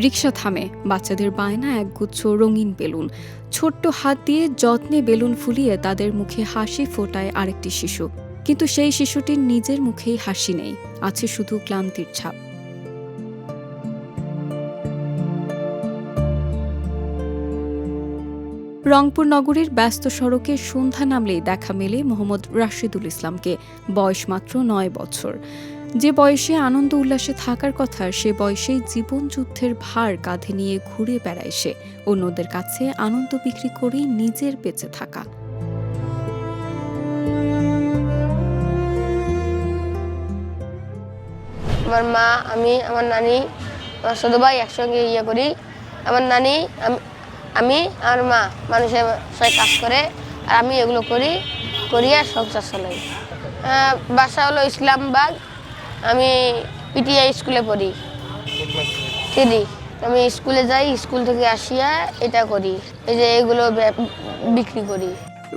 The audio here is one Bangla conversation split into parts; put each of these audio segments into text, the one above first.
রিকশা থামে, বাচ্চাদের বায়না একগুচ্ছ রঙিন বেলুন। ছোট্ট হাত দিয়ে যত্নে বেলুন ফুলিয়ে তাদের মুখে হাসি ফোটায় আরেকটি শিশু। কিন্তু সেই শিশুটির নিজের মুখেই হাসি নেই, আছে শুধু ক্লান্তির ছাপ। রংপুর নগরীর ব্যস্ত সড়কে সন্ধ্যা নামলেই দেখা মেলে মোহাম্মদ রাশেদুল ইসলামকে। বয়স মাত্র ৯ বছর। যে বয়সে আনন্দ উল্লাসে থাকার কথা, সে বয়সেই জীবনযুদ্ধের ভার কাঁধে নিয়ে ঘুরে বেড়ায় সে। অন্যদের কাছে আনন্দ বিক্রি করেই নিজের বেঁচে থাকা। আমার মা, আমি, আমার নানি, আমার ছোট ভাই একসঙ্গে করি। আমার নানি, আমি আর মা মানুষের সাথে কাজ করে, আর আমি এগুলো করি আর সংসার চালাই। বাসা হলো ইসলামবাগ। আমি পিটিআই স্কুলে পড়ি। আমি স্কুলে যাই, স্কুল থেকে আসিয়া এটা করি, এই যে এগুলো বিক্রি করি।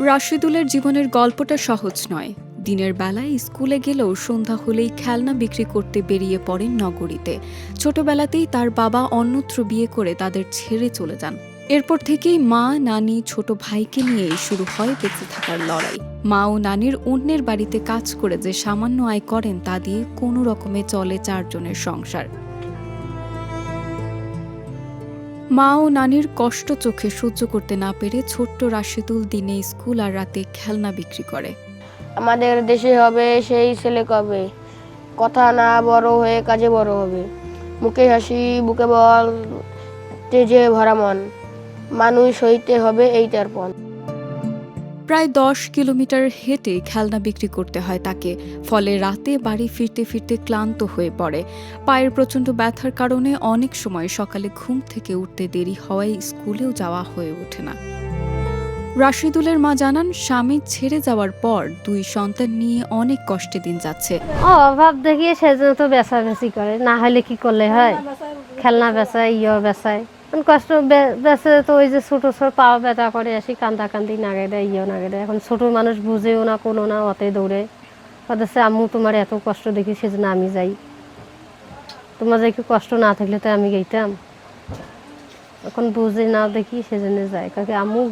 রাশেদুলের জীবনের গল্পটা সহজ নয়। দিনের বেলায় স্কুলে গেলেও সন্ধ্যা হলেই খেলনা বিক্রি করতে বেরিয়ে পড়েন নগরীতে। ছোটবেলাতেই তার বাবা অন্যত্র বিয়ে করে তাদের ছেড়ে চলে যান। এরপর থেকেই মা, নানি, ছোট ভাইকে নিয়েই শুরু হয় বেঁচে থাকার লড়াই। মা ও নানির অন্যের বাড়িতে কাজ করে যে সামান্য আয় করেন, তা দিয়ে কোনো রকমে চলে 4 জনের সংসার। মা ও নানির কষ্ট চোখে সহ্য করতে না পেরে ছোট্ট রাশেদুল দিনে স্কুল আর রাতে খেলনা বিক্রি করে। আমাদের দেশে হবে সেই ছেলে কবে, কথা না বড় হয়ে কাজে বড় হবে। মুখে হাসি, বুকে বল, তেজে ভরা মন, মানুষ হইতে হবে এইটার পণ। প্রায় 10 কিলোমিটার হেঁটে খেলনা বিক্রি করতে হয় তাকে। ফলে রাতে বাড়ি ফিরতে ফিরতে ক্লান্ত হয়ে পড়ে। পায়ের প্রচণ্ড ব্যথার কারণে অনেক সময় সকালে ঘুম থেকে উঠতে দেরি হওয়ায় স্কুলেও যাওয়া হয়ে ওঠে না। রাশেদুলের মা জানান, স্বামী ছেড়ে যাওয়ার পর 2 সন্তান নিয়ে অনেক কষ্টে দিন যাচ্ছে। অভাব দেখিয়ে সেজন্য তো বেচাবেচি করে, না হলে কি করলে হয়? খেলনা বেচায়, বেচায়, কষ্ট বেচে তো ওই যে ছোট ছোট পাওয়া ব্যথা করে আসি, কান্দাকান্দি নাগে দেয়, নাগে দেয়। এখন ছোট মানুষ বুঝেও না, কোনো না, অতে দৌড়ে বলতেছে আম্মু তোমার এত কষ্ট দেখি সেজন্য আমি যাই, তোমার যে একটু কষ্ট না থাকলে তো আমি গেতাম। এখন বুঝে না দেখি সেজন্য যায়, কাকে আম্মু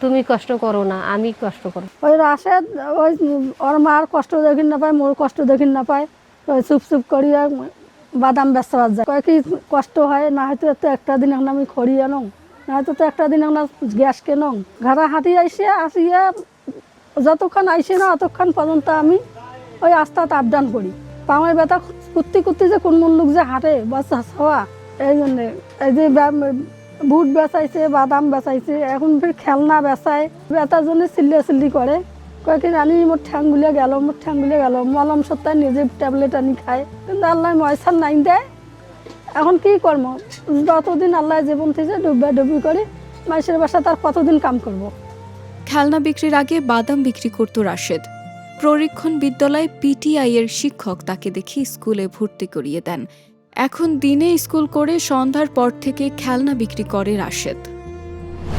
তুমি কষ্ট করো না, আমি কষ্ট করো। ওই রাশেদ ওই ওর মার কষ্ট দেখি না পায়, মোর কষ্ট দেখি না পায়, ওই চুপ চুপ করি বাদাম বেচা যায়। কয় কি কষ্ট হয় না, হয়তো তো একটা দিন এখন আমি খড়ি আনো, না হয়তো তো একটা দিন এখন গ্যাস কেনো। ঘাড়া হাঁটি আসিয়া যতক্ষণ আইসে না অতক্ষণ পর্যন্ত আমি ওই আস্তাত আপ ডাউন করি। পামের ব্যথা কুত্তি কুত্তি যে কোন লোক যে হাঁটে বাচ্চা হওয়া, এই জন্যে এই যে বুট বেচাইছে, বাদাম বেচাইছে, এখন ফের খেলনা বেচায়। ব্যথার জন্য চিল্লি করে, কয়েকদিন রানি মোট ঠ্যাংগুলিয়ে গেল, মলম সত্তায় নিজে ট্যাবলেট আনি খায়। কিন্তু আল্লাহ ময়সার নাই দেয়। এখন কি কর্ম, যতদিন আল্লাহ জীবন থেকে ডুবি করে মানুষের বাসা তার কতদিন কাম করব। খেলনা বিক্রির আগে বাদাম বিক্রি করত রাশেদ। প্রশিক্ষণ বিদ্যালয়ে পিটিআই এর শিক্ষক তাকে দেখে স্কুলে ভর্তি করিয়ে দেন। এখন দিনে স্কুল করে সন্ধ্যার পর থেকে খেলনা বিক্রি করে রাশেদ।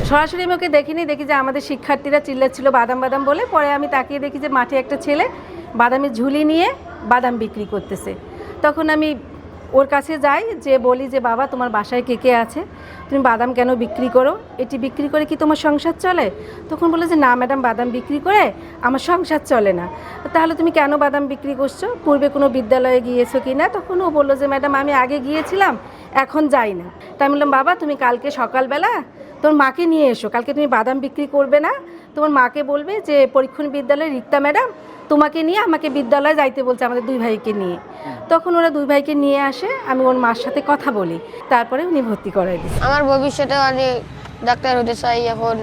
সরাসরি আমি ওকে দেখিনি, দেখি যে আমাদের শিক্ষার্থীরা চিল্লাচ্ছিল বাদাম বাদাম বলে। পরে আমি তাকিয়ে দেখি যে মাঠে একটা ছেলে বাদামের ঝুলি নিয়ে বাদাম বিক্রি করতেছে। তখন আমি ওর কাছে যাই, যে বলি যে বাবা তোমার বাসায় কে কে আছে, তুমি বাদাম কেন বিক্রি করো, এটি বিক্রি করে কি তোমার সংসার চলে? তখন বলে যে না ম্যাডাম, বাদাম বিক্রি করে আমার সংসার চলে না। তাহলে তুমি কেন বাদাম বিক্রি করছো, পূর্বে কোনো বিদ্যালয়ে গিয়েছো কি না? তখন ও বললো যে ম্যাডাম আমি আগে গিয়েছিলাম, এখন যাই না। তাই বললাম বাবা তুমি কালকে সকালবেলা তোমার মাকে নিয়ে এসো, কালকে তুমি বাদাম বিক্রি করবে না, তোমার মাকে বলবে যে পরীক্ষণ বিদ্যালয়ের রিক্তা ম্যাডাম তোমাকে নিয়ে আমাকে বিদ্যালয়ে যাইতে বলছে, আমাদের 2 ভাইকে নিয়ে। তখন ওরা 2 ভাইকে নিয়ে আসে, আমি ওর মার সাথে কথা বলি, তারপরে উনি ভর্তি করাই দিচ্ছে। আমার ভবিষ্যতে অনেক ডাক্তার হতে চাই। এখন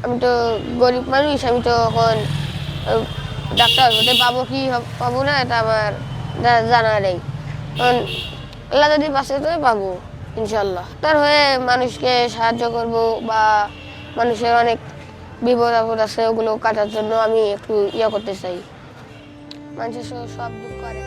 আমি তো গরিব মানুষ, আমি তো এখন ডাক্তার হতে পাবো কি পাবো না এটা আমার জানা নেই। কারণ আল্লাহ যদি বাঁচে তো পাবো ইনশাল্লাহ। তার হয়ে মানুষকে সাহায্য করব, বা মানুষের অনেক বিপদ আপদ আছে ওগুলো কাটার জন্য আমি একটু করতে চাই। মানুষের সব দুঃখ করে।